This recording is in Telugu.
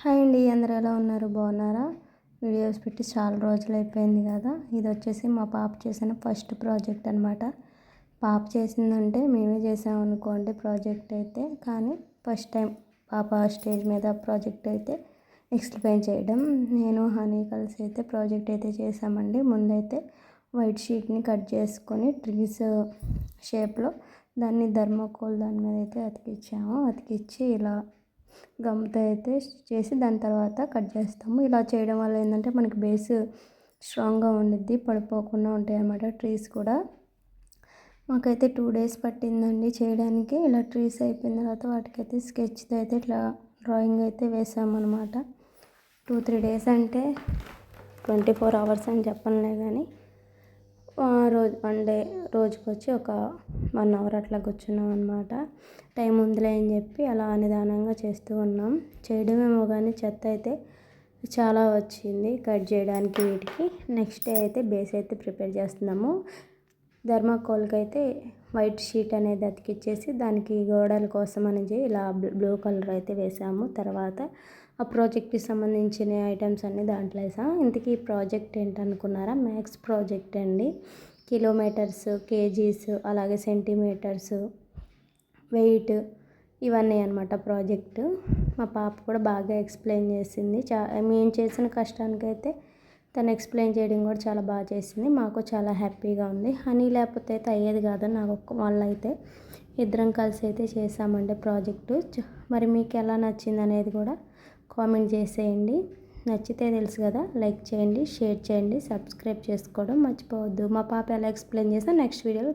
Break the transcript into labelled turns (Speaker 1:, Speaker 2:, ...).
Speaker 1: హాయ్ అండి, అందరూ ఎలా ఉన్నారు? బాగున్నారా? వీడియోస్ పెట్టి చాలా రోజులు అయిపోయింది కదా. ఇది వచ్చేసి మా పాప చేసిన ఫస్ట్ ప్రాజెక్ట్ అనమాట. పాప చేసిందంటే మేమే చేసామనుకోండి ప్రాజెక్ట్ అయితే, కానీ ఫస్ట్ టైం పాప స్టేజ్ మీద ప్రాజెక్ట్ అయితే ఎక్స్ప్లెయిన్ చేయడం. నేను హనీ కలిసి అయితే ప్రాజెక్ట్ అయితే చేసామండి. ముందైతే వైట్ షీట్ని కట్ చేసుకొని ట్రీస్ షేప్లో దాన్ని థర్మాకోల్ దాని మీద అయితే అతికిచ్చాము. అతికిచ్చి ఇలా గమ్తో అయితే చేసి దాని తర్వాత కట్ చేస్తాము. ఇలా చేయడం వల్ల ఏంటంటే మనకి బేస్ స్ట్రాంగ్గా ఉండిద్ది, పడిపోకుండా ఉంటాయి అన్నమాట ట్రీస్ కూడా. మాకైతే 2 days పట్టిందండి చేయడానికి. ఇలా ట్రీస్ అయిపోయిన తర్వాత వాటికైతే స్కెచ్తో అయితే ఇట్లా డ్రాయింగ్ అయితే వేసామన్నమాట. 2-3 days అంటే 24 hours అని చెప్పనులే కానీ రోజు 1 day రోజుకొచ్చి ఒక 1 hour అట్లా కూర్చున్నాం అనమాట. టైం ఉందిలే అని చెప్పి అలా నిదానంగా చేస్తూ ఉన్నాం. చేయడమేమో కానీ చెత్త అయితే చాలా వచ్చింది కట్ చేయడానికి వీటికి. నెక్స్ట్ డే అయితే బేస్ అయితే ప్రిపేర్ చేస్తున్నాము. థర్మాకోల్కి అయితే వైట్ షీట్ అనేది అతికిచ్చేసి దానికి గోడల కోసం అనేది ఇలా బ్లూ కలర్ అయితే వేసాము. తర్వాత ఆ ప్రాజెక్ట్కి సంబంధించిన ఐటమ్స్ అన్నీ దాంట్లో వేసాం. ఇంతకీ ఈ ప్రాజెక్ట్ ఏంటనుకున్నారా? మ్యాథ్స్ ప్రాజెక్ట్ అండి. కిలోమీటర్స్, కేజీస్, అలాగే సెంటీమీటర్స్, వెయిట్ ఇవన్నీ అనమాట ప్రాజెక్టు. మా పాప కూడా బాగా ఎక్స్ప్లెయిన్ చేసింది. మేము చేసిన కష్టానికైతే తను ఎక్స్ప్లెయిన్ చేయడం కూడా చాలా బాగా చేసింది. మాకు చాలా హ్యాపీగా ఉంది. హనీ లేకపోతే అయితే అయ్యేది కాదు. నాకు ఒక్క వాళ్ళు అయితే ఇద్దరం కలిసి అయితే చేసామండి ప్రాజెక్టు. మరి మీకు ఎలా నచ్చింది అనేది కూడా కామెంట్ చేసేయండి. నచ్చితే తెలుసు కదా, లైక్ చేయండి, షేర్ చేయండి, సబ్స్క్రైబ్ చేసుకోవడం మర్చిపోవద్దు. మా పాప ఎలా ఎక్స్ప్లెయిన్ చేస్తే నెక్స్ట్ వీడియోలో